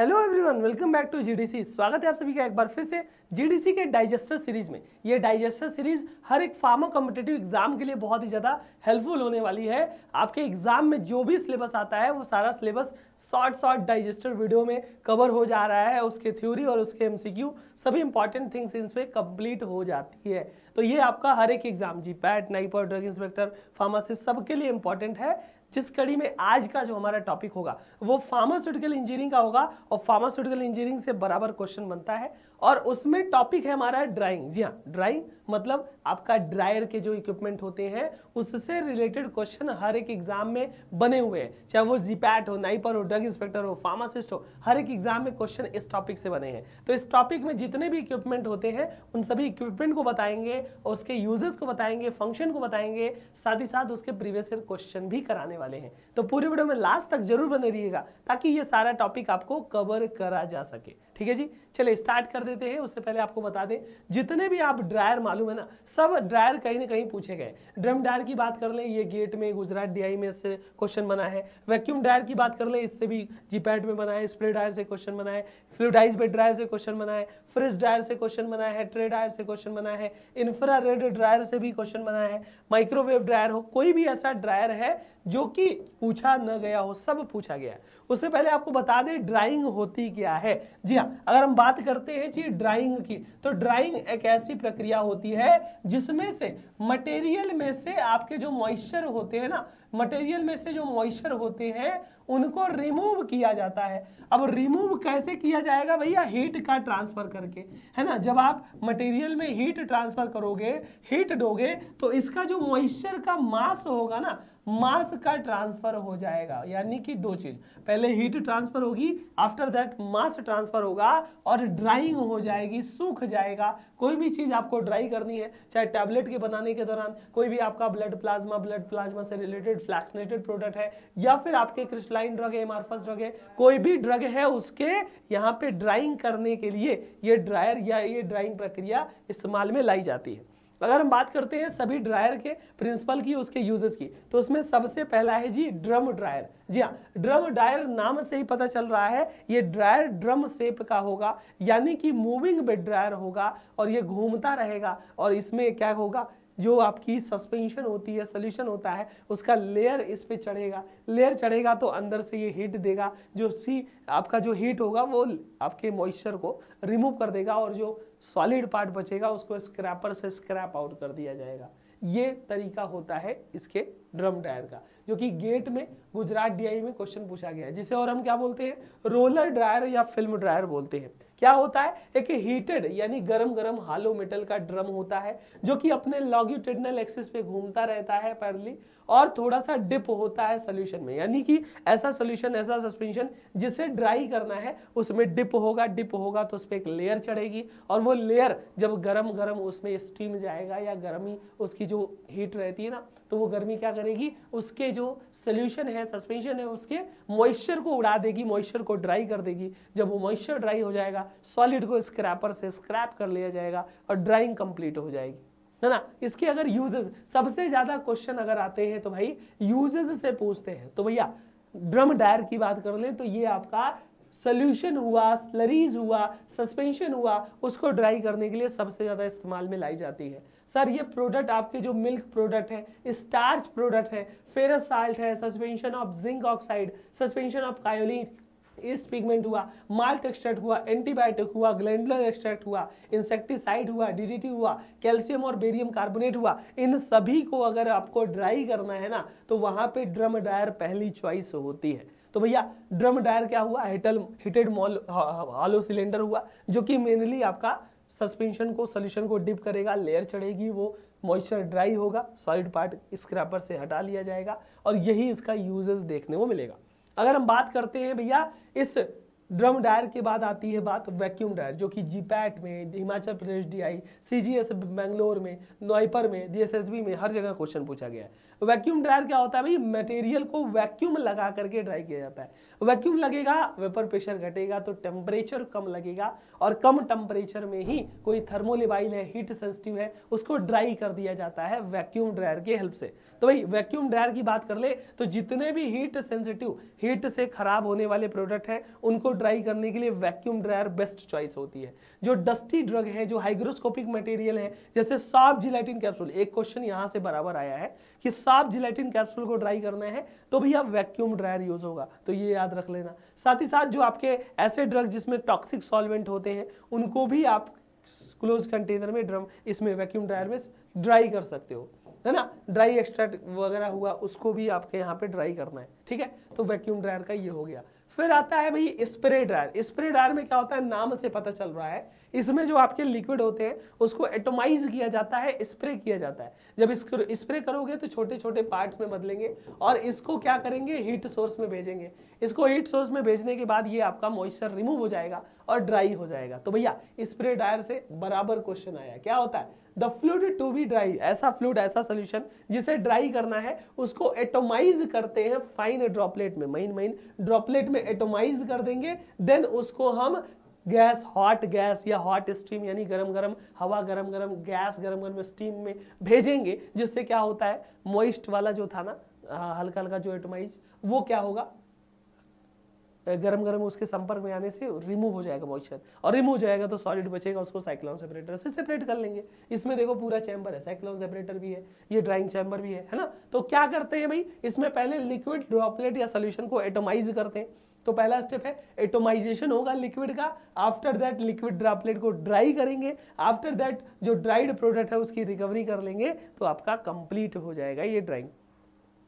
Hello everyone, welcome back to GDC. स्वागत है आप सभी का एक बार फिर से जीडीसी के डाइजेस्टर सीरीज में। ये डाइजेस्टर सीरीज हर एक फार्मा कॉम्पिटिटिव एग्जाम के लिए बहुत ही ज़्यादा हेल्पफुल होने वाली है। आपके एग्जाम में जो भी सिलेबस आता है वो सारा सिलेबस शॉर्ट डाइजेस्टर वीडियो में कवर हो जा रहा है। उसके थ्योरी और उसके एमसीक्यू सभी इंपॉर्टेंट थिंग्स इन पे कंप्लीट हो जाती है। तो ये आपका हर एक exam GPAT, NIPER, drug inspector, pharmacist सबके लिए इंपॉर्टेंट है। जिस कड़ी में आज का जो हमारा टॉपिक होगा वो फार्मास्यूटिकल इंजीनियरिंग का होगा और फार्मास्यूटिकल इंजीनियरिंग से बराबर क्वेश्चन बनता है और उसमें टॉपिक है हमारा ड्राइंग। जी हाँ, ड्राइंग मतलब आपका ड्रायर के जो इक्विपमेंट होते हैं उससे रिलेटेड क्वेश्चन हर एक एग्जाम में बने हुए हैं, चाहे वो जीपैट हो, नाइपर हो, ड्रग इंस्पेक्टर हो, फार्मासिस्ट हो, हर एक एग्जाम में क्वेश्चन इस टॉपिक से बने हैं। तो इस टॉपिक में जितने भी इक्विपमेंट होते हैं उन सभी इक्विपमेंट को बताएंगे और उसके यूजेस को बताएंगे, फंक्शन को बताएंगे, साथ ही साथ उसके प्रीवियस ईयर क्वेश्चन भी कराने वाले हैं। तो पूरी वीडियो में लास्ट तक जरूर बने रहिएगा ताकि ये सारा टॉपिक आपको कवर करा जा सके। ठीक है जी, चलिए स्टार्ट कर देते हैं। उससे पहले आपको बता दें, जितने भी आप ड्रायर मालूम है ना, सब ड्रायर कहीं ना कहीं पूछे गए। ड्रम ड्रायर की बात कर लें, ये गेट में, गुजरात डीआई में से क्वेश्चन बना है। वैक्यूम ड्रायर की बात कर लें, इससे भी जीपैट में बना है। स्प्रे ड्रायर से क्वेश्चन बना है, फ्लूइडाइज्ड बेड ड्रायर से क्वेश्चन बना है, फ्रिज ड्रायर से क्वेश्चन बना है, ट्रे ड्रायर से क्वेश्चन बना है, इंफ्रारेड ड्रायर से भी क्वेश्चन बना है, माइक्रोवेव ड्रायर हो, कोई भी ऐसा ड्रायर है जो कि पूछा न गया हो, सब पूछा गया है। उससे पहले आपको बता दें ड्राइंग होती क्या है। जी हाँ, अगर हम बात करते हैं जी ड्राइंग की, तो ड्राइंग एक ऐसी प्रक्रिया होती है जिसमें से मटेरियल में से आपके जो मॉइस्चर होते हैं ना, मटेरियल में से जो मॉइस्चर होते हैं उनको रिमूव किया जाता है। अब रिमूव कैसे किया जाएगा भैया? हीट का ट्रांसफर करके, है ना। जब आप मटेरियल में हीट ट्रांसफर करोगे, हीट दोगे, तो इसका जो मॉइस्चर का मास होगा ना, मास का ट्रांसफर हो जाएगा। यानी कि दो चीज, पहले हीट ट्रांसफर होगी, आफ्टर दैट मास ट्रांसफर होगा और ड्राइंग हो जाएगी, सूख जाएगा। कोई भी चीज आपको ड्राई करनी है, चाहे टैबलेट के बनाने के दौरान कोई भी आपका ब्लड प्लाज्मा से रिलेटेड फ्लैक्सनेटेड प्रोडक्ट है, या फिर आपके क्रिस्टलाइन ड्रग है, एमार्फस ड्रग है, कोई भी ड्रग है, उसके यहाँ पे ड्राइंग करने के लिए ये ड्रायर या ये ड्राइंग प्रक्रिया इस्तेमाल में लाई जाती है। अगर हम बात करते हैं सभी ड्रायर के प्रिंसिपल की, उसके यूजेस की, तो उसमें सबसे पहला है जी ड्रम ड्रायर। जी हाँ, ड्रम ड्रायर नाम से ही पता चल रहा है ये ड्रायर ड्रम शेप का होगा, यानी कि मूविंग बेड ड्रायर होगा और ये घूमता रहेगा। और इसमें क्या होगा, जो आपकी सस्पेंशन होती है, सोल्यूशन होता है, उसका लेयर इस पे चढ़ेगा। लेयर चढ़ेगा तो अंदर से ये हीट देगा, जो सी आपका जो हीट होगा वो आपके मॉइस्चर को रिमूव कर देगा और जो सॉलिड पार्ट बचेगा उसको स्क्रैपर से स्क्रैप आउट कर दिया जाएगा। ये तरीका होता है इसके ड्रम ड्रायर का, जो कि गेट में गुजरात डीआई में क्वेश्चन पूछा गया है, जिसे और हम क्या बोलते हैं, रोलर ड्रायर या फिल्म ड्रायर बोलते हैं। क्या होता है, एक हीटेड यानी गरम गरम हालो मेटल का ड्रम होता है जो कि अपने लॉन्गिट्यूडिनल एक्सिस पे घूमता रहता है पैरेलली, और थोड़ा सा डिप होता है सोल्यूशन में, यानी कि ऐसा सोल्यूशन, ऐसा सस्पेंशन जिसे ड्राई करना है उसमें डिप होगा तो उस पर एक लेयर चढ़ेगी और वो लेयर जब गरम गरम उसमें स्टीम जाएगा या गर्मी, उसकी जो हीट रहती है ना, तो वो गर्मी क्या करेगी, उसके जो सोल्यूशन है, सस्पेंशन है, उसके मॉइस्चर को उड़ा देगी, मॉइस्चर को ड्राई कर देगी। जब वो मॉइस्चर ड्राई हो जाएगा, सॉलिड को स्क्रैपर से स्क्रैप कर लिया जाएगा और ड्राइंग कंप्लीट हो जाएगी, है ना। इसके अगर यूजेस, सबसे ज्यादा क्वेश्चन अगर आते हैं तो भाई यूजेस से पूछते हैं। तो भैया ड्रम ड्रायर की बात कर ले तो ये आपका सोल्यूशन हुआ, स्लरीज हुआ, सस्पेंशन हुआ, उसको ड्राई करने के लिए सबसे ज्यादा इस्तेमाल में लाई जाती है। सर ये प्रोडक्ट आपके जो मिल्क प्रोडक्ट है, स्टार्च प्रोडक्ट है, फेरस साल्ट है, suspension of zinc oxide, suspension of kaolin, yeast pigment हुआ, माल्ट एक्सट्रैक्ट हुआ, एंटीबायोटिक हुआ, ग्लैंडुलर एक्सट्रैक्ट हुआ, इंसेक्टिसाइड हुआ, डीडीटी हुआ, कैल्शियम और बेरियम कार्बोनेट हुआ, इन सभी को अगर आपको ड्राई करना है ना, तो वहां पे ड्रम ड्रायर पहली चॉइस होती है। तो भैया ड्रम ड्रायर क्या हुआ, हीटेड हॉलो सिलेंडर हुआ, जो कि मेनली आपका सस्पेंशन को, सोल्यूशन को डिप करेगा, लेयर चढ़ेगी, वो मॉइस्चर ड्राई होगा, सॉलिड पार्ट स्क्रैपर से हटा लिया जाएगा और यही इसका यूजेस देखने को मिलेगा। अगर हम बात करते हैं भैया इस ड्रम ड्रायर के बाद आती है बात वैक्यूम ड्रायर, जो कि जीपैट में, हिमाचल प्रदेश डीआई, सीजीएस बेंगलोर में, नाइपर में, डीएसएसबी में हर जगह क्वेश्चन पूछा गया है। वैक्यूम ड्रायर क्या होता है भाई, मटेरियल को वैक्यूम लगा करके ड्राई किया जाता है। वैक्यूम लगेगा, वेपर प्रेशर घटेगा तो टेम्परेचर कम लगेगा, और कम टेम्परेचर में ही कोई थर्मोलेबाइल है, हीट सेंसिटिव है, उसको ड्राई कर दिया जाता है वैक्यूम ड्रायर के हेल्प से। तो भाई वैक्यूम ड्रायर की बात कर ले तो जितने भी हीट सेंसिटिव, हीट से खराब होने वाले प्रोडक्ट हैं उनको ड्राई करने के लिए वैक्यूम ड्रायर बेस्ट चॉइस होती है। जो डस्टी ड्रग है, जो हाइग्रोस्कोपिक मटेरियल है, जैसे सॉफ्ट जिलेटिन कैप्सूल, एक क्वेश्चन यहां से बराबर आया है कि सॉफ्ट जिलेटिन कैप्सूल को ड्राई करना है तो भैया वैक्यूम ड्रायर यूज होगा, तो ये याद रख लेना। साथ ही साथ जो आपके ऐसे ड्रग जिसमें टॉक्सिक सॉल्वेंट होते हैं उनको भी आप क्लोज कंटेनर में ड्रम इसमें वैक्यूम ड्रायर में ड्राई कर सकते हो, है ना। ड्राई एक्सट्रैक्ट वगैरह हुआ उसको भी आपके यहाँ पे ड्राई करना है, ठीक है। तो वैक्यूम ड्रायर का ये हो गया। फिर आता है भाई स्प्रे ड्रायर। स्प्रे ड्रायर में क्या होता है, नाम से पता चल रहा है, इसमें जो आपके लिक्विड होते हैं उसको एटोमाइज किया जाता है, स्प्रे किया जाता है। जब इसको स्प्रे करोगे तो छोटे छोटे पार्ट्स में बदलेंगे और इसको क्या करेंगे, हीट सोर्स में भेजेंगे। इसको हीट सोर्स में भेजने के बाद ये आपका मॉइस्चर रिमूव हो जाएगा और ड्राई हो जाएगा। तो भैया स्प्रे ड्रायर से बराबर क्वेश्चन आया, क्या होता है, the fluid to be dry, ऐसा फ्लूइड, ऐसा सोल्यूशन जिसे ड्राई करना है उसको एटोमाइज करते हैं फाइन ड्रॉपलेट में, महीन ड्रॉपलेट में एटोमाइज कर देंगे। देन उसको हम गैस, हॉट गैस या हॉट स्टीम यानी गरम गरम हवा, गरम गरम गैस, गरम गरम स्टीम में भेजेंगे, जिससे क्या होता है, मॉइस्ट वाला जो था ना, हल्का हल्का जो एटोमाइज, वो क्या होगा, गरम गरम उसके संपर्क में आने से रिमूव हो जाएगा मॉइस्चर, और रिमूव हो जाएगा तो सॉलिड बचेगा, उसको साइक्लोन सेपरेटर से सेपरेट कर लेंगे। इसमें देखो पूरा चैम्बर है, साइक्लोन सेपरेटर भी है, ये ड्राइंग चैम्बर भी है ना। तो क्या करते हैं भाई, इसमें पहले लिक्विड ड्रॉपलेट या सोल्यूशन को एटोमाइज करते हैं। तो पहला स्टेप है एटोमाइजेशन होगा लिक्विड का। आफ्टर दैट लिक्विड ड्रॉपलेट को ड्राई करेंगे। आफ्टर दैट जो ड्राइड प्रोडक्ट है उसकी रिकवरी कर लेंगे, तो आपका कंप्लीट हो जाएगा ये ड्राइंग।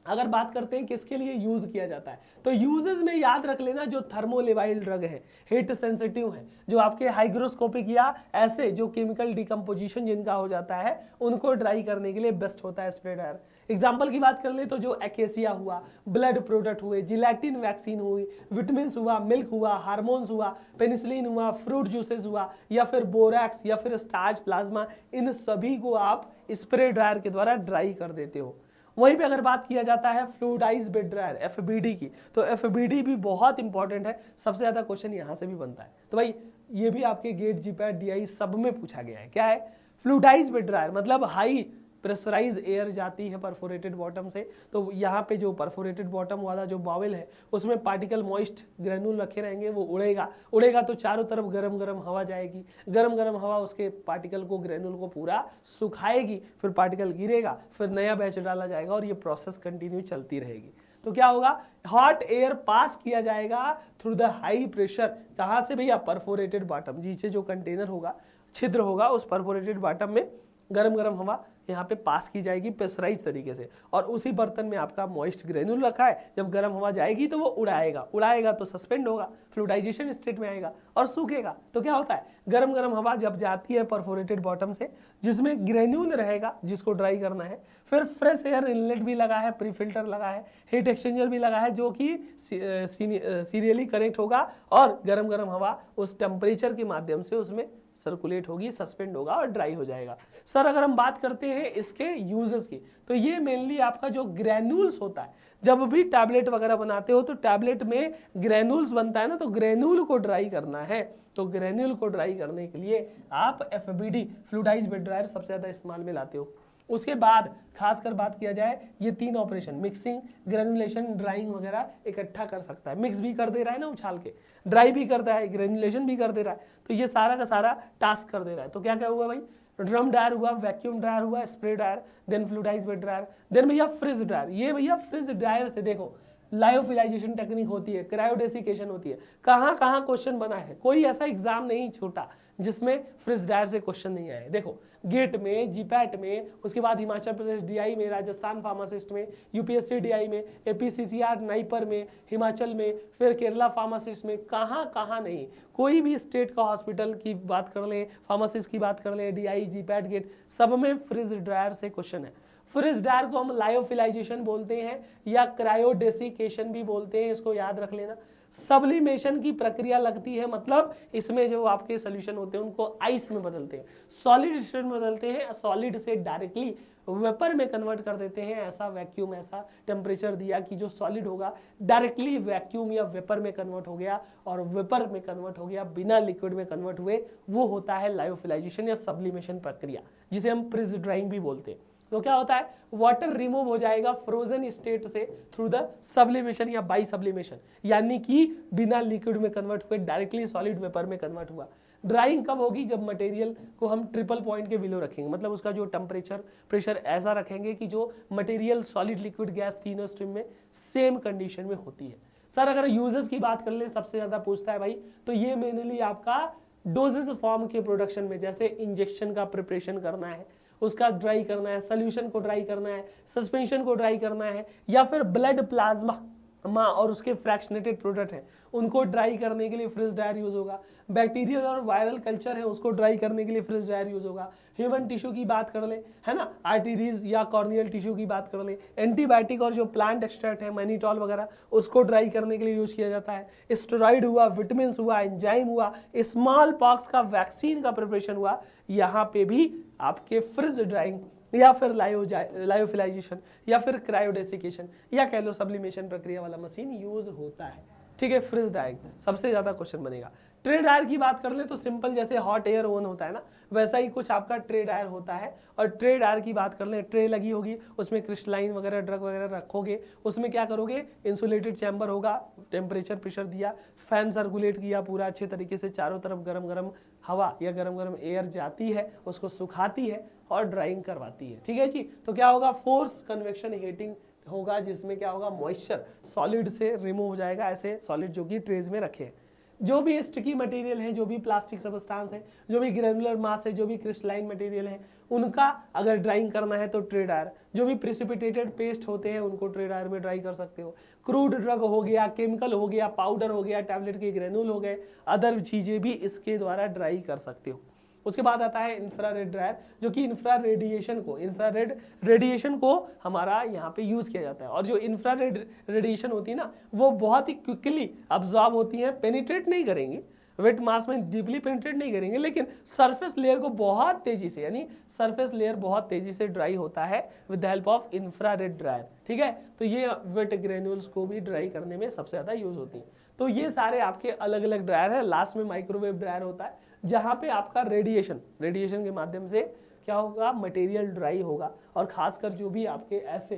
अगर बात करते हैं किसके लिए यूज किया जाता है, तो यूजेस में याद रख लेना, जो थर्मोलेबाइल ड्रग है, हीट सेंसिटिव है, जो आपके हाइग्रोस्कोपिक या ऐसे जो केमिकल डिकम्पोजिशन जिनका हो जाता है, उनको ड्राई करने के लिए बेस्ट होता है स्प्रे ड्रायर। एग्जाम्पल की बात कर ले तो जो एकेसिया हुआ, ब्लड प्रोडक्ट हुए, जिलेटिन वैक्सीन हुई, विटामिन हुआ, मिल्क हुआ, हार्मोन्स हुआ, पेनिसिलिन हुआ, फ्रूट जूसेस हुआ, या फिर बोरैक्स या फिर स्टार्च प्लाज्मा, इन सभी को आप स्प्रे ड्रायर के द्वारा ड्राई कर देते हो। वहीं पे अगर बात किया जाता है फ्लूइडाइज्ड बेड ड्रायर एफबीडी की, तो एफबीडी भी बहुत इंपॉर्टेंट है, सबसे ज्यादा क्वेश्चन यहां से भी बनता है। तो भाई ये भी आपके गेट, जीपैट, डीआई सब में पूछा गया है। क्या है फ्लूइडाइज्ड बेड ड्रायर, मतलब हाई प्रेशराइज एयर जाती है परफोरेटेड बॉटम से, तो यहाँ पे जो परफोरेटेड बॉटम वाला जो बाउल है उसमें पार्टिकल मॉइस्ट ग्रेनुल रखे रहेंगे, वो उड़ेगा तो चारों तरफ गरम गरम हवा जाएगी, गरम गरम हवा उसके पार्टिकल को, ग्रेनुल को पूरा सुखाएगी, फिर पार्टिकल गिरेगा, फिर नया बैच डाला जाएगा और ये प्रोसेस कंटिन्यू चलती रहेगी। तो क्या होगा, हॉट एयर पास किया जाएगा थ्रू द हाई प्रेशर, कहाँ से भैया, परफोरेटेड बॉटम, नीचे जो कंटेनर होगा, छिद्र होगा, उस परफोरेटेड बॉटम में गरम गरम हवा यहाँ पे पास की जाएगी प्रेशराइज तरीके से, और उसी बर्तन में आपका मॉइस्ट ग्रेनुल रखा है, जब गर्म हवा जाएगी तो वो उड़ाएगा तो सस्पेंड होगा, फ्लूइडाइजेशन स्टेट में आएगा और सूखेगा। तो क्या होता है, गरम गरम हवा जब जाती है परफोरेटेड बॉटम से, जिसमें ग्रेन्यूल रहेगा जिसको ड्राई करना है, फिर फ्रेश एयर इनलेट भी लगा है, प्री फिल्टर लगा है, हीट एक्सचेंजर भी लगा है, जो कि सीरियली कनेक्ट होगा, और गरम गरम हवा उस टेम्परेचर के माध्यम से उसमें सर्कुलेट होगी, सस्पेंड होगा और ड्राई हो जाएगा। सर अगर हम बात करते हैं इसके यूजेस की, तो ये मेनली आपका जो ग्रेन्यूल्स होता है, जब भी टैबलेट वगैरह बनाते हो तो टैबलेट में ग्रेन्यूल्स बनता है ना, तो ग्रेन्यूल को ड्राई करना है, तो ग्रेन्यूल को ड्राई करने के लिए आप एफबीडी फ्लूइडाइज्ड बेड ड्रायर सबसे ज्यादा इस्तेमाल में लाते हो। उसके बाद खासकर बात किया जाए, ये तीन ऑपरेशन, मिक्सिंग, ग्रेनुलेशन, ड्राइंग वगैरह इकट्ठा कर सकता है। मिक्स भी कर दे रहा है ना उछाल के, ड्राई भी करता है, ग्रेनुलेशन भी कर दे रहा है, तो ये सारा का सारा टास्क कर दे रहा है। तो क्या क्या हुआ भाई, ड्रम ड्रायर हुआ, वैक्यूम ड्रायर हुआ, spray dryer, then fluidized bed dryer, then भैया फ्रिज ड्रायर। ये भैया फ्रिज ड्रायर से देखो लायोफिलाइजेशन टेक्निक होती है, क्रायोडेसिकेशन होती है, कहाँ कहाँ क्वेश्चन बना है, कोई ऐसा एग्जाम नहीं छोटा जिसमें फ्रिज ड्रायर से क्वेश्चन नहीं आए। देखो गेट में, जीपैट में, उसके बाद हिमाचल प्रदेश डीआई में, राजस्थान फार्मासिस्ट में, यूपीएससी डीआई में, एपीसीसीआर नाइपर में, हिमाचल में, फिर केरला फार्मासिस्ट में, कहाँ कहाँ नहीं, कोई भी स्टेट का हॉस्पिटल की बात कर ले, फार्मासिस्ट की बात कर ले, डीआई, जीपैट, गेट, सब में फ्रिज ड्रायर से क्वेश्चन है। फ्रिज ड्रायर को हम लायोफिलाइजेशन बोलते हैं या क्रायोडेसिकेशन भी बोलते हैं, इसको याद रख लेना। सब्लिमेशन की प्रक्रिया लगती है, मतलब इसमें जो आपके सोल्यूशन होते हैं उनको आइस में बदलते हैं, सॉलिड स्टेट में बदलते हैं, सॉलिड से डायरेक्टली वेपर में कन्वर्ट कर देते हैं। ऐसा वैक्यूम, ऐसा टेम्परेचर दिया कि जो सॉलिड होगा डायरेक्टली वैक्यूम या वेपर में कन्वर्ट हो गया, और वेपर में कन्वर्ट हो गया बिना लिक्विड में कन्वर्ट हुए, वो होता है लायोफिलाइजेशन या सब्लिमेशन प्रक्रिया, जिसे हम फ्रीज ड्राइंग भी बोलते हैं। तो क्या होता है, वाटर रिमूव हो जाएगा फ्रोजन स्टेट से थ्रू द सब्लिमेशन या बाई सब्लिमेशन, यानी कि बिना लिक्विड में कन्वर्ट हुए डायरेक्टली सॉलिड वेपर में कन्वर्ट हुआ। ड्राइंग कब होगी, जब मटेरियल को हम ट्रिपल पॉइंट के बिलो रखेंगे, मतलब उसका जो टेम्परेचर प्रेशर ऐसा रखेंगे कि जो मटेरियल सॉलिड लिक्विड गैस तीनों स्ट्रीम में सेम कंडीशन में होती है। सर अगर यूजेस की बात कर ले, सबसे ज्यादा पूछता है भाई, तो ये मेनली आपका डोजेस फॉर्म के प्रोडक्शन में, जैसे इंजेक्शन का प्रिपरेशन करना है, उसका ड्राई करना है, सोल्यूशन को ड्राई करना है, सस्पेंशन को ड्राई करना है, या फिर ब्लड प्लाज्मा और उसके फ्रैक्शनेटेड प्रोडक्ट हैं उनको ड्राई करने के लिए फ्रिज ड्रायर यूज होगा। बैक्टीरियल और वायरल कल्चर है उसको ड्राई करने के लिए फ्रिज ड्रायर यूज होगा। ह्यूमन टिश्यू की बात कर ले, है ना, आर्टरीज या कॉर्नियल टिश्यू की बात कर ले, एंटीबायोटिक और जो प्लांट एक्सट्रैक्ट है मैनिटॉल वगैरह, उसको ड्राई करने के लिए यूज किया जाता है। स्टेरॉइड हुआ, विटामिन हुआ, एंजाइम हुआ, स्मॉल पॉक्स का वैक्सीन का प्रिपरेशन हुआ, यहाँ पे भी आपके फ्रिज ड्राइंग या फिर लायोफिलाइजेशन या फिर क्रायोडेसिकेशन या कह लो सब्लिमेशन प्रक्रिया वाला मशीन यूज होता है। ठीक है, फ्रिज ड्राइंग सबसे ज्यादा क्वेश्चन बनेगा। ट्रे ड्रायर की बात कर ले तो सिंपल, जैसे हॉट एयर ओवन होता है ना, वैसा ही कुछ आपका ट्रे ड्रायर होता है। और ट्रे ड्रायर की बात कर ले, ट्रे लगी होगी, उसमें क्रिस्टलाइन वगैरह ड्रग वगैरह रखोगे, उसमें क्या करोगे, इंसुलेटेड चैम्बर होगा, टेम्परेचर प्रेशर दिया, फैन सर्कुलेट किया पूरा अच्छे तरीके से, चारों तरफ गरम गरम हवा या गरम गरम एयर जाती है, उसको सुखाती है और ड्राइंग करवाती है। ठीक है जी, तो क्या होगा, फोर्स कन्वेक्शन हीटिंग होगा, जिसमें क्या होगा, मॉइस्चर सॉलिड से रिमूव हो जाएगा, ऐसे सॉलिड जो कि ट्रेज में रखे हैं। जो भी स्टिकी मटेरियल है, जो भी प्लास्टिक सबस्टांस है, जो भी ग्रेनुलर मास है, जो भी क्रिस्टलाइन मटेरियल है, उनका अगर ड्राइंग करना है तो ट्रे ड्रायर, जो भी प्रेसिपिटेटेड पेस्ट होते हैं उनको ट्रे ड्रायर में ड्राई कर सकते हो। क्रूड ड्रग हो गया, केमिकल हो गया, पाउडर हो गया, टैबलेट के ग्रेनुल हो गए, अदर चीजें भी इसके द्वारा ड्राई कर सकते हो। उसके बाद आता है इंफ्रारेड ड्रायर, जो कि इंफ्रारेड रेडिएशन को हमारा यहाँ पे यूज किया जाता है। और जो इंफ्रारेड रेडिएशन होती है ना, वो बहुत ही क्विकली अब्जॉर्ब होती है, पेनिट्रेट नहीं करेंगी, वेट मास में डीपली पेनिट्रेट नहीं करेंगे, लेकिन सरफेस लेयर को बहुत तेजी से, यानी सरफेस लेयर बहुत तेजी से ड्राई होता है with the help of infrared dryer. ठीक है, तो ये वेट ग्रेन्यूल्स को भी ड्राई करने में सबसे ज्यादा यूज होती है। तो ये सारे आपके अलग अलग ड्रायर है। लास्ट में माइक्रोवेव ड्रायर होता है, जहां पे आपका रेडिएशन के माध्यम से क्या होगा, मटेरियल ड्राई होगा। और खासकर जो भी आपके ऐसे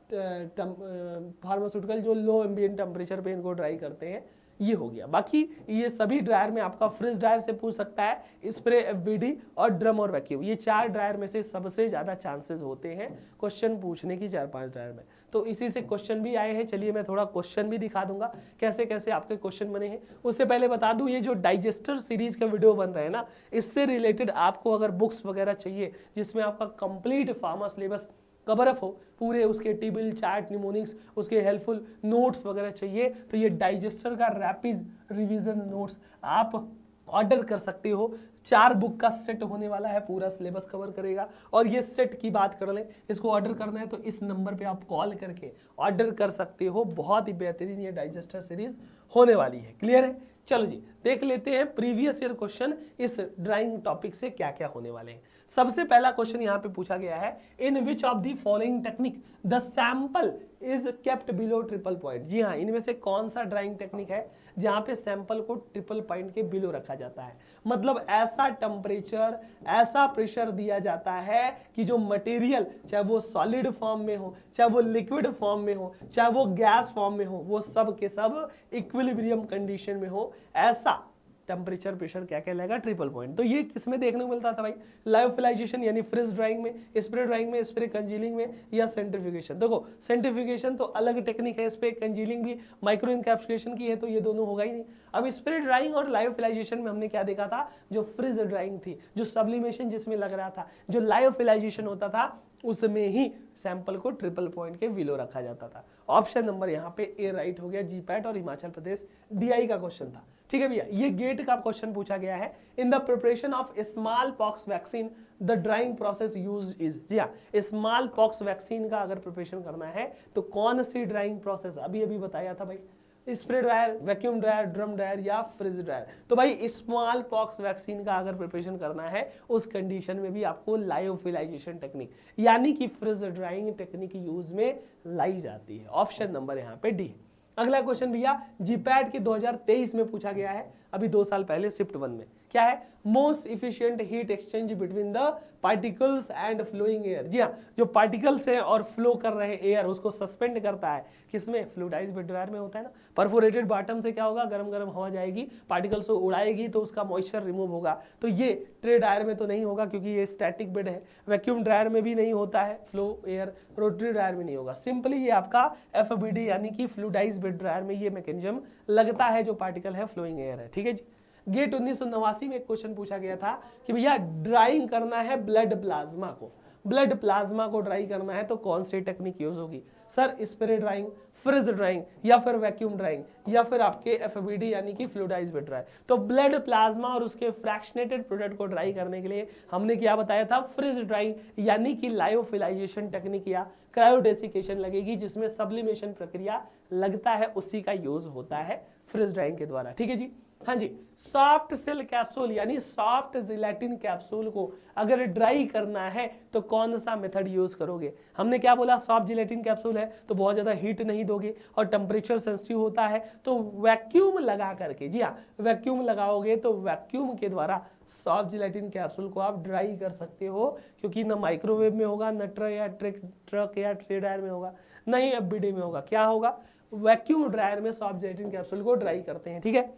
फार्मास्यूटिकल जो लो एम्बिएंट टेम्परेचर पे इनको ड्राई करते हैं, ये हो गया। बाकी ये सभी ड्रायर में आपका फ्रिज ड्रायर से पूछ सकता है, स्प्रे, एफबीडी और ड्रम और वैक्यूम, ये 4 ड्रायर में से सबसे ज्यादा चांसेस होते हैं क्वेश्चन पूछने की 4-5 ड्रायर में। तो इसी से क्वेश्चन भी आए हैं। चलिए मैं थोड़ा क्वेश्चन भी दिखा दूंगा कैसे कैसे आपके क्वेश्चन बने हैं। उससे पहले बता दूं, ये जो डाइजेस्टर सीरीज का वीडियो बन रहे हैं ना, इससे रिलेटेड आपको अगर बुक्स वगैरह चाहिए जिसमें आपका complete pharma syllabus cover up हो, पूरे उसके टेबल चार्ट निमोनिक्स, उसके हेल्पफुल नोट्स वगैरह चाहिए, तो ये डाइजेस्टर का रैपिड रिवीजन नोट्स आप ऑर्डर कर सकते हो। 4 बुक का सेट होने वाला है, पूरा सिलेबस कवर करेगा। और ये सेट की बात कर लें, इसको ऑर्डर करना है तो इस नंबर पे आप कॉल करके ऑर्डर कर सकते हो। बहुत ही बेहतरीन ये डाइजेस्टर सीरीज होने वाली है। क्लियर है? चलो जी, देख लेते हैं प्रीवियस ईयर क्वेश्चन इस ड्राइंग टॉपिक से क्या क्या होने वाले हैं। सबसे पहला क्वेश्चन यहाँ पे पूछा गया है, in which of the following technique the sample is kept below triple point. जी हाँ, इनमें से कौन सा ड्राइंग टेक्निक है जहां पे सैंपल को ट्रिपल पॉइंट के बिलो रखा जाता है। मतलब ऐसा टेम्परेचर, ऐसा प्रेशर दिया जाता है कि जो मटेरियल, चाहे वो सॉलिड फॉर्म में हो, चाहे वो लिक्विड फॉर्म में हो, चाहे वो गैस फॉर्म में हो, वो सब के सब इक्विलिब्रियम कंडीशन में हो, ऐसा टेम्परेचर प्रेशर क्या कहलाएगा, ट्रिपल पॉइंट। तो ये किसमें देखने को मिलता था भाई, लायोफिलाइजेशन यानी फ्रिज ड्राइंग में, स्प्रे ड्राइंग में, स्प्रे कंजीलिंग में, या सेंट्रीफ्यूगेशन। देखो सेंट्रीफ्यूगेशन तो अलग टेक्निक है, इस पे कंजीलिंग भी माइक्रो इनकैप्सुलेशन की है, तो ये दोनों होगा ही नहीं। अब स्प्रे ड्राइंग और लायोफिलाइजेशन में हमने क्या देखा था, जो फ्रिज ड्राइंग थी, जो सब्लिमेशन जिसमें लग रहा था, जो लायोफिलाइजेशन होता था, उसमें ही सैंपल को ट्रिपल पॉइंट के बिलो रखा जाता था। ऑप्शन नंबर यहाँ पे ए राइट हो गया, जीपैट और हिमाचल प्रदेश डीआई का क्वेश्चन था। ठीक है भैया, ये गेट का क्वेश्चन पूछा गया है। In the preparation of small pox vaccine the drying process used is. जी हाँ, स्मॉल पॉक्स वैक्सीन का अगर प्रिपरेशन करना है तो कौन सी ड्राइंग प्रोसेस, अभी अभी बताया था भाई, spray dryer, vacuum dryer, drum dryer या फ्रिज ड्रायर। तो भाई स्मॉल पॉक्स वैक्सीन का अगर प्रिपरेशन करना है उस कंडीशन में भी आपको लायोफिलाइजेशन टेक्निक यानी कि फ्रिज ड्राइंग टेक्निक यूज में लाई जाती है। ऑप्शन नंबर यहाँ पे डी। अगला क्वेश्चन भैया जीपैट के 2023 में पूछा गया है, अभी 2 साल पहले शिफ्ट 1 में। क्या है? Most efficient heat exchange between the particles and flowing air. जी हाँ, जो पार्टिकल्स है और फ्लो कर रहे एयर उसको सस्पेंड करता है किसमें? फ्लूइडाइज्ड बेड ड्रायर में होता है ना। परफोरेटेड बॉटम से क्या होगा? गरम गरम हवा जाएगी, पार्टिकल्स को उड़ाएगी तो उसका मॉइस्चर रिमूव होगा। तो ये ट्रे ड्रायर में तो नहीं होगा क्योंकि ये स्टैटिक बेड है। वैक्यूम ड्रायर में भी नहीं होता है, फ्लो एयर रोटरी ड्रायर में नहीं होगा। सिंपली ये आपका एफबीडी यानी कि फ्लूइडाइज्ड बेड ड्रायर में ये मैकेनिज्म लगता है, जो पार्टिकल है फ्लोइंग एयर है। ठीक है जी। गेट 1989 में एक क्वेश्चन पूछा गया था कि भैया ड्राइंग करना है ब्लड प्लाज्मा को, ब्लड प्लाज्मा को ड्राई करना है तो कौन सी टेक्निक यूज होगी? Sir spray drawing, fridge drawing या फिर वैक्यूम ड्राइंग या फिर आपके एफबीडी यानी कि फ्लूइडाइज्ड बेड ड्रायर। तो ब्लड प्लाज्मा और उसके फ्रैक्शनेटेड प्रोडक्ट को ड्राई करने के लिए हमने क्या बताया था? फ्रिज ड्राइंग यानी कि लायोफिलाइजेशन टेक्निक या क्रायोडेसिकेशन लगेगी, जिसमें सब्लिमेशन प्रक्रिया लगता है, उसी का यूज होता है फ्रिज ड्राइंग के द्वारा। ठीक है जी। हाँ जी, सॉफ्ट सेल कैप्सूल यानी सॉफ्ट जिलेटिन कैप्सूल को अगर ड्राई करना है तो कौन सा मेथड यूज करोगे? हमने क्या बोला? सॉफ्ट जिलेटिन कैप्सूल है तो बहुत ज्यादा हीट नहीं दोगे और टेम्परेचर सेंसिटिव होता है, तो वैक्यूम लगा करके, जी हाँ वैक्यूम लगाओगे तो वैक्यूम के द्वारा सॉफ्ट जिलेटिन कैप्सूल को आप ड्राई कर सकते हो, क्योंकि न माइक्रोवेव में होगा, न ट्रक या ट्रे ड्रायर में होगा, न ही एफबीडी में होगा। क्या होगा? वैक्यूम ड्रायर में सॉफ्ट जिलेटिन कैप्सूल को ड्राई करते हैं। ठीक है।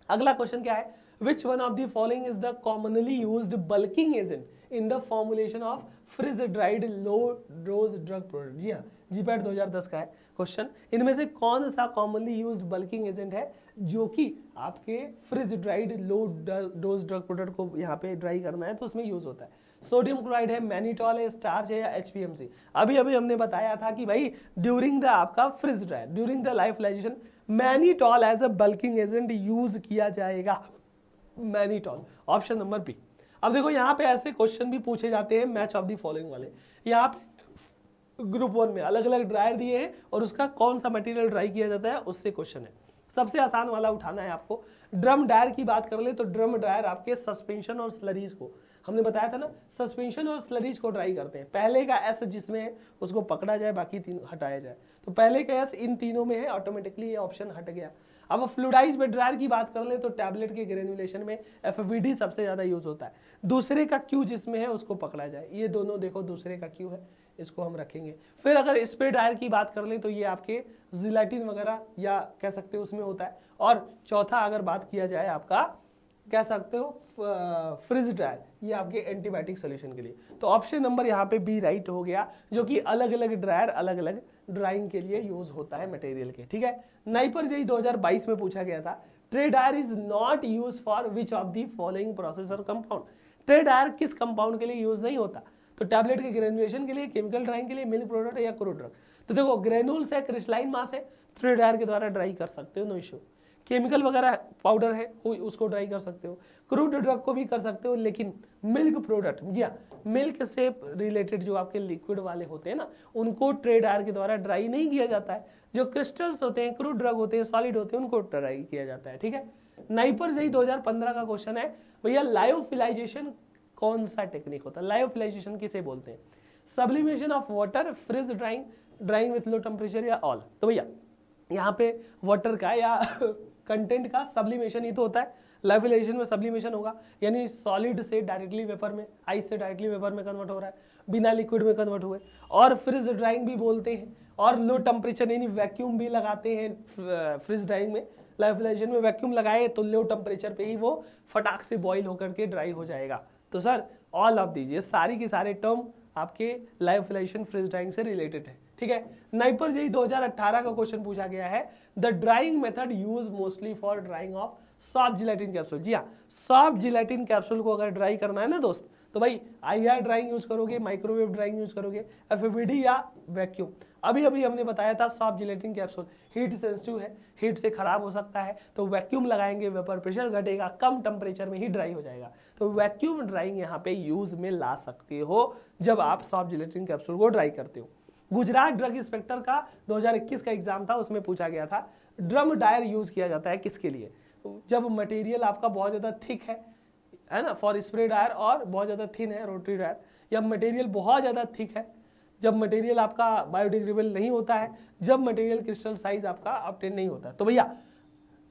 अगला क्वेश्चन क्या है? Which one of the following is the commonly used bulking agent in the formulation of freeze dried low dose drug product? जी हाँ, जीपैट 2010 का है क्वेश्चन। इनमें से कौन सा कॉमनली यूज्ड बल्किंग एजेंट है जो कि आपके fridge dried low dose drug product को यहाँ पे ड्राई करना है तो उसमें यूज होता है? सोडियम क्लोराइड है, मैनिटॉल है, स्टार्च है या एचपीएमसी? अभी अभी हमने बताया था कि भाई ड्यूरिंग द आपका freeze dryer, during the lyophilization mannitol as a bulking agent use किया जाएगा। Mannitol, option number B. अब देखो यहाँ पे ऐसे क्वेश्चन भी पूछे जाते हैं मैच ऑफ द फॉलोइंग वाले। यहाँ पे ग्रुप 1 में अलग अलग ड्रायर दिए हैं और उसका कौन सा मटेरियल ड्राई किया जाता है उससे क्वेश्चन है। सबसे आसान वाला उठाना है आपको। ड्रम ड्रायर की बात कर ले तो ड्रम ड्रायर आपके सस्पेंशन और स्लरीज को, हमने बताया था ना, सस्पेंशन और स्लरीज को ड्राई करते हैं। पहले का एस जिसमें है उसको पकड़ा जाए, बाकी तीन हटाया जाए। तो पहले का एस इन तीनों में है, ऑटोमेटिकली ये ऑप्शन हट गया। अब फ्लूइडाइज्ड बेड ड्रायर की बात कर ले तो टैबलेट के ग्रेनुलेशन में एफबीडी सबसे ज्यादा यूज होता है। दूसरे का क्यू जिसमें है उसको पकड़ा जाए, ये दोनों देखो दूसरे का क्यू है, इसको हम रखेंगे। फिर अगर स्प्रे ड्रायर की बात कर ले तो ये आपके जिलेटिन वगैरह या कह सकते हो उसमें होता है। और चौथा अगर बात किया जाए आपका कह सकते हो फ्रिज ड्रायर, ये आपके एंटीबायोटिक सोल्यूशन के लिए। तो ऑप्शन नंबर यहाँ पे बी राइट हो गया, जो कि अलग अलग ड्रायर अलग अलग ड्राइंग के लिए यूज होता है मटेरियल के। ठीक है। नाइपर जेई 2022 में पूछा गया था, tray dryer is not use for which of the following process और कंपाउंड? ट्रे ड्रायर किस कंपाउंड के लिए यूज नहीं होता? तो टैबलेट के ग्रेनुलेशन के लिए, केमिकल ड्राइंग के लिए, मिल्क प्रोडक्ट या क्रूड ड्रग? तो देखो ग्रेनुल्स है, क्रिस्टलाइन मास है, ट्रे ड्रायर के द्वारा ड्राई कर सकते हो, नो इशू। केमिकल वगैरह पाउडर है उसको ड्राई कर सकते हो, क्रूड ड्रग को भी कर सकते हो, लेकिन मिल्क प्रोडक्ट, जी हाँ मिल्क से रिलेटेड जो आपके लिक्विड वाले होते हैं ना, उनको ट्रे ड्रायर के द्वारा ड्राई नहीं किया जाता है। जो क्रिस्टल्स होते हैं, क्रूड ड्रग होते हैं, सॉलिड होते हैं, उनको ड्राई किया जाता है। ठीक है। नाइपर जेई 2015 का क्वेश्चन है, भैया लायोफिलाइजेशन कौन सा टेक्निक होता है? लायोफिलाइजेशन किसे बोलते हैं? Sublimation of water, fridge drawing, drawing with low temperature या ऑल? तो भैया यहाँ पे वाटर का या कंटेंट का सब्लिमेशन ही तो होता है। लायोफिलाइजेशन में सब्लिमेशन होगा, यानी सॉलिड से डायरेक्टली वेपर में, आइस से डायरेक्टली वेपर में कन्वर्ट हो रहा है, बिना लिक्विड में कन्वर्ट हुए। और फ्रिज ड्राइंग भी बोलते हैं, और लो टेम्परेचर यानी वैक्यूम भी लगाते हैं फ्रिज ड्राइंग में। लायोफिलाइजेशन में वैक्यूम लगाए तो लो टेम्परेचर पे ही वो फटाक से बॉईल होकर के ड्राई हो जाएगा। तो सर ऑल ऑफ दीजिए, सारी की सारे टर्म आपके लायोफिलाइजेशन फ्रिज ड्राइंग से रिलेटेड है। ठीक है। नाइपर जेई 2018 का क्वेश्चन पूछा गया है, the drying method use mostly for drying of soft gelatin capsule? जी हाँ, सॉफ्ट जिलेटिन कैप्सूल को अगर ड्राई करना है ना दोस्त, तो भाई आईआर ड्राइंग यूज करोगे, माइक्रोवेव ड्राइंग यूज करोगे, एफबीडी या वैक्यूम। अभी अभी हमने बताया था soft gelatin capsule heat sensitive है, हीट से खराब हो सकता है, तो वैक्यूम लगाएंगे, वेपर प्रेशर घटेगा, कम टेम्परेचर में ही ड्राई हो जाएगा। तो वैक्यूम ड्राइंग यहाँ पे यूज में ला सकते हो जब आप सॉफ्ट जिलेटिन कैप्सूल को ड्राई करते हो। गुजरात ड्रग इंस्पेक्टर का 2021 का एग्जाम था, उसमें पूछा गया था ड्रम ड्रायर यूज किया जाता है किसके लिए? जब मटेरियल आपका बहुत ज़्यादा थिक है ना, फॉर स्प्रे ड्रायर, और बहुत ज़्यादा थिन है रोटरी ड्रायर। जब मटेरियल बहुत ज़्यादा थिक है, जब मटेरियल आपका बायोडिग्रेडेबल नहीं होता है, जब मटेरियल क्रिस्टल साइज आपका ऑब्टेन नहीं होता है। तो भैया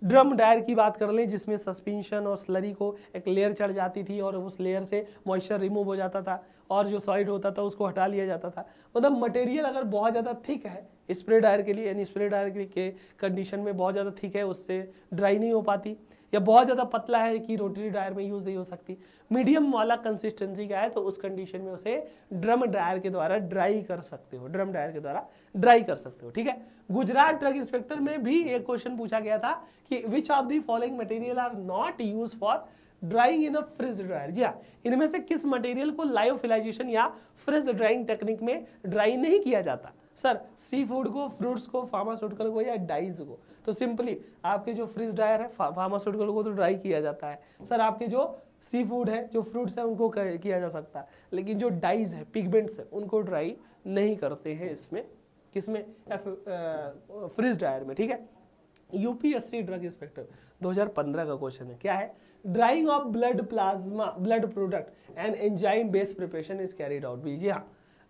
ड्रम ड्रायर की बात कर लें जिसमें सस्पेंशन और स्लरी को एक लेयर चढ़ जाती थी और उस लेयर से मॉइस्चर रिमूव हो जाता था और जो सॉलिड होता था उसको हटा लिया जाता था। मतलब मटेरियल अगर बहुत ज़्यादा थिक है स्प्रे ड्रायर के लिए, यानी स्प्रे ड्रायर के कंडीशन में बहुत ज़्यादा थिक है, उससे ड्राई नहीं हो पाती, या बहुत ज़्यादा पतला है कि रोटरी ड्रायर में यूज़ नहीं हो सकती, मीडियम वाला कंसिस्टेंसी का है, तो उस कंडीशन में उसे ड्रम ड्रायर के द्वारा ड्राई कर सकते हो, ड्रम ड्रायर के द्वारा ड्राई कर सकते हो। ठीक है, गुजरात ड्रग इंस्पेक्टर में भी एक क्वेश्चन पूछा गया था कि which of the following material are not use for drying in a freeze dryer. जी हाँ, इनमें से किस मटेरियल को लायोफिलाइजेशन या फ्रिज ड्राइंग टेक्निक में ड्राई नहीं किया जाता? सर, सी फूड को, फ्रूट्स को, फार्मास्यूटिकल को, या डाइज को? तो सिंपली आपके जो फ्रिज ड्रायर है फार्मास्यूटिकल को तो ड्राई किया जाता है। सर, आपके जो सी फूड है, जो फ्रूट्स है, उनको किया जा सकता है, लेकिन जो डाइज है, पिगमेंट्स है, उनको ड्राई नहीं करते हैं इसमें, किसमें? फ्रिज ड्रायर में। ठीक है, यूपीएससी ड्रग इंस्पेक्टर 2015 का क्वेश्चन है, क्या है? Drying of blood plasma, blood product and enzyme based preparation is carried out. जी हाँ,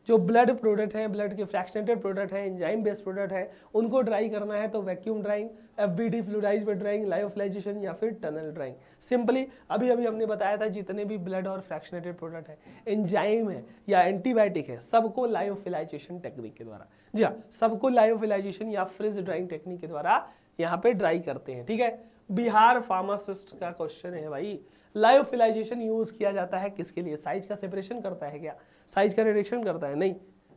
जो ब्लड प्रोडक्ट है, ब्लड के फ्रैक्शनेटेड प्रोडक्ट है, एंजाइम बेस्ड प्रोडक्ट है, उनको ड्राई करना है तो vacuum drying, FBD fluidized bed drying, lyophilization, या फिर टनल ड्राइंग। सिंपली अभी हमने बताया था जितने भी ब्लड और फ्रैक्शनेटेड प्रोडक्ट है, एंजाइम है या एंटीबायोटिक है, सबको लायोफिलाइजेशन टेक्निक के द्वारा, जी हाँ, सबको लायोफिलाइजेशन या फ्रिज ड्राइंग टेक्निक के द्वारा यहाँ पे ड्राई करते हैं। ठीक है, बिहार फार्मासिस्ट का क्वेश्चन है भाई, लायोफिलाइजेशन यूज किया जाता है किसके लिए? साइज का सेपरेशन करता है क्या? साइज का रिडक्शन करता है? नहीं,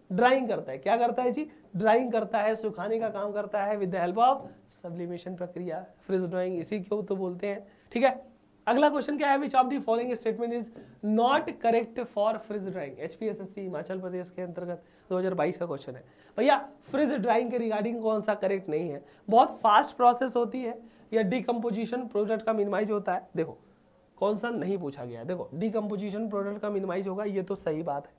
ड्राइंग करता है। क्या करता है जी? ड्राइंग करता है, सुखाने का काम करता है with the help of sublimation प्रक्रिया, फ्रिज ड्राइंग इसी को तो बोलते हैं। ठीक है, अगला क्वेश्चन क्या है? Which of the following statement is not correct for freeze drying? HPSSC Himachal Pradesh के अंतर्गत 2022 का क्वेश्चन है भैया। फ्रिज ड्राइंग के रिगार्डिंग कौन सा करेक्ट नहीं है? बहुत फास्ट प्रोसेस होती है या डिकम्पोजिशन प्रोडक्ट का मिनिमाइज होता है? देखो कौन सा नहीं पूछा गया है। देखो, डिकम्पोजिशन प्रोडक्ट का मिनिमाइज होगा, ये तो सही बात है।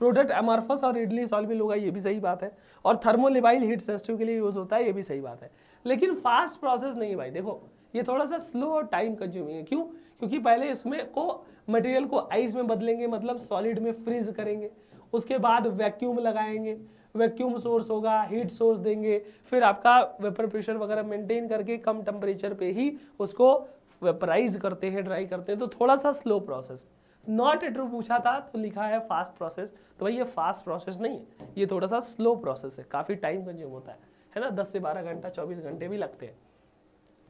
प्रोडक्ट अमॉर्फस और रेडली सॉल्युबल होगा, ये भी सही बात है। और थर्मोलेबाइल हीट सेंसिटिव के लिए यूज होता है, ये भी सही बात है। लेकिन फास्ट प्रोसेस नहीं भाई। देखो, ये थोड़ा सा स्लो और टाइम कंज्यूमिंग है। क्यों? क्योंकि पहले इसमें को मटेरियल को आइस में बदलेंगे, मतलब सॉलिड में फ्रीज करेंगे, उसके बाद वैक्यूम लगाएंगे, वैक्यूम सोर्स होगा, हीट सोर्स देंगे, फिर आपका वेपर प्रेशर वगैरह मेंटेन करके कम टेम्परेचर पे ही उसको वेपराइज करते हैं, ड्राई करते हैं, तो थोड़ा सा स्लो प्रोसेस। नॉट ट्रू पूछा था तो लिखा है फास्ट प्रोसेस, तो भाई ये फास्ट प्रोसेस नहीं है, ये थोड़ा सा स्लो प्रोसेस है, काफी टाइम कंज्यूम होता है ना, 10 से 12 घंटा 24 घंटे भी लगते हैं।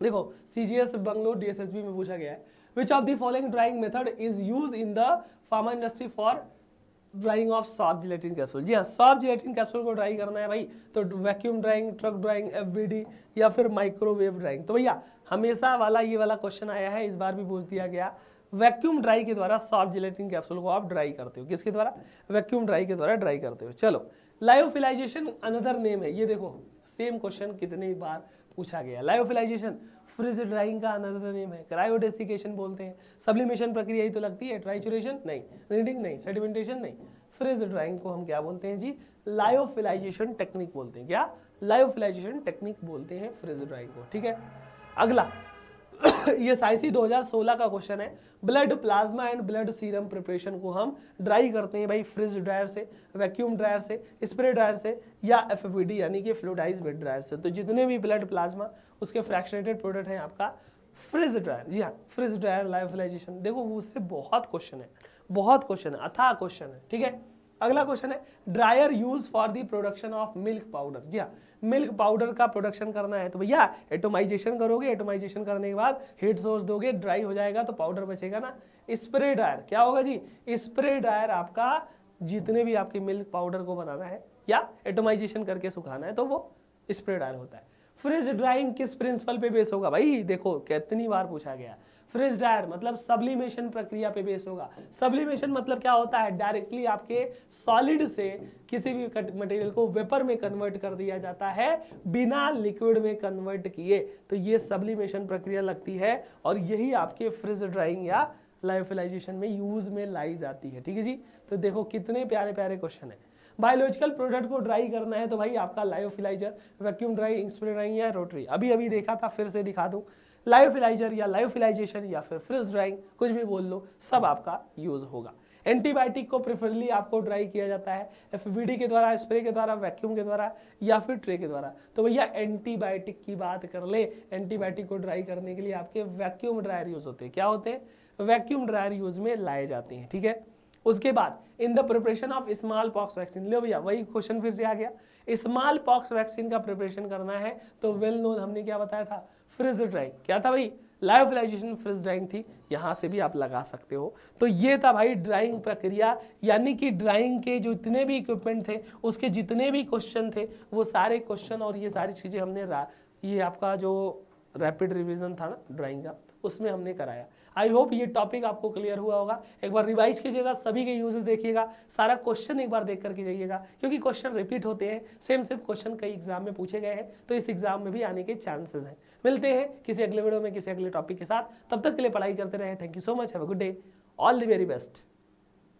देखो, सीजीएस बंगलोर डीएसएसबी में पूछा गया है, which of the following drying method is use in the pharma industry for drying of soft gelatin capsule? जी हाँ, सॉफ्ट जिलेटिन कैप्सूल को ड्राई करना है भाई, तो vacuum drying, truck drying, FBD, या फिर माइक्रोवेव ड्राइंग। तो भैया हमेशा वाला ये वाला क्वेश्चन आया है, इस बार भी पूछ दिया गया, वैक्यूम ड्राई के द्वारा सॉफ्ट जिलेटिन कैप्सूल को आप ड्राई करते हो। किसके द्वारा? वैक्यूम ड्राई के द्वारा ड्राई करते हो। चलो, लायोफिलाइजेशन अनदर नेम है, ये देखो सेम क्वेश्चन कितनी बार पूछा गया। लायोफिलाइजेशन फ्रिज ड्राइंग का अनदर नेम है, क्रायोडेसिकेशन बोलते हैं। सब्लिमेशन प्रक्रिया ही तो लगती है, ट्राइचुरेशन नहीं, रीडिंग नहीं, सेडिमेंटेशन नहीं। फ्रिज ड्राइंग को हम क्या बोलते हैं जी? लायोफिलाइजेशन टेक्निक बोलते हैं। क्या? लायोफिलाइजेशन टेक्निक बोलते हैं फ्रिज ड्राइंग को। ठीक है, अगला ये साइसी 2016 का क्वेश्चन है, blood plasma and blood serum preparation को हम ड्राई करते हैं भाई फ्रिज ड्रायर से, वैक्यूम ड्रायर से, स्प्रे ड्रायर से, या एफबीडी यानी कि फ्लूइडाइज्ड बेड ड्रायर से। तो जितने भी ब्लड प्लाज्मा उसके फ्रैक्शनेटेड प्रोडक्ट हैं आपका फ्रिज ड्रायर। जी हाँ, फ्रिज ड्रायर लायोफिलाइजेशन। देखो उससे बहुत क्वेश्चन है, बहुत क्वेश्चन है, अथाह क्वेश्चन है। ठीक है, अगला क्वेश्चन है, dryer use for the production of milk powder. जी हाँ, मिल्क पाउडर का प्रोडक्शन करना है तो भैया एटोमाइजेशन करोगे, एटोमाइजेशन करने के बाद हीट सोर्स दोगे, ड्राई हो जाएगा तो पाउडर बचेगा ना। स्प्रे ड्रायर क्या होगा जी? स्प्रे ड्रायर आपका जितने भी आपके मिल्क पाउडर को बनाना है या एटोमाइजेशन करके सुखाना है तो वो स्प्रे ड्रायर होता है। फ्रिज ड्राइंग किस प्रिंसिपल पे बेस होगा भाई? देखो कितनी बार पूछा गया, फ्रिज ड्रायर मतलब सब्लिमेशन प्रक्रिया पे बेस होगा। सब्लिमेशन मतलब क्या होता है? डायरेक्टली आपके सॉलिड से किसी भी मटेरियल को वेपर में कन्वर्ट कर दिया जाता है बिना लिक्विड में कन्वर्ट किए, तो ये सब्लिमेशन प्रक्रिया लगती है और यही आपके फ्रिज ड्राइंग या लायोफिलाइजेशन में यूज में लाई जाती है। ठीक है जी, तो देखो कितने प्यारे प्यारे क्वेश्चन है। बायोलॉजिकल प्रोडक्ट को ड्राई करना है तो भाई आपका लायोफिलाइजर, वैक्यूम ड्राई, स्प्रे ड्राइंग या रोटरी, अभी अभी देखा था, फिर से दिखा दूं, लायोफिलाइजर या लायोफिलाइजेशन या फिर फ्रिज ड्राइंग, कुछ भी बोल लो, सब आपका यूज होगा। एंटीबायोटिक को प्रेफरली आपको ड्राई किया जाता है एफबीडी के द्वारा, स्प्रे के द्वारा, वैक्यूम के द्वारा या फिर ट्रे के द्वारा। तो भैया एंटीबायोटिक की बात कर ले, एंटीबायोटिक को ड्राई करने के लिए आपके वैक्यूम ड्रायर यूज होते हैं। क्या होते हैं? वैक्यूम ड्रायर यूज में लाए जाते हैं, ठीक है। उसके बाद in the preparation of small pox vaccine, लो भैया वही क्वेश्चन फिर से आ गया, स्मॉल पॉक्स वैक्सीन का प्रिपरेशन करना है तो वेल नोन हमने क्या बताया था, फ्रिज ड्राइंग। क्या था भाई? लायोफिलाइजेशन, फ्रिज ड्राइंग थी, यहां से भी आप लगा सकते हो। तो ये था भाई ड्राइंग प्रक्रिया, यानी कि ड्राइंग के जो जितने भी इक्विपमेंट थे, उसके जितने भी क्वेश्चन थे, वो सारे क्वेश्चन और ये सारी चीजें हमने ये आपका जो रैपिड रिवीजन था ना ड्राइंग का, उसमें हमने कराया। आई होप ये टॉपिक आपको क्लियर हुआ होगा। एक बार रिवाइज कीजिएगा, सभी के यूजेस देखिएगा, सारा क्वेश्चन एक बार देख करके जाइएगा, क्योंकि क्वेश्चन रिपीट होते हैं, सेम क्वेश्चन कई एग्जाम में पूछे गए हैं, तो इस एग्जाम में भी आने के चांसेस हैं। मिलते हैं किसी अगले वीडियो में किसी अगले टॉपिक के साथ, तब तक के लिए पढ़ाई करते रहे। Thank you so much, have a good day, all the very best.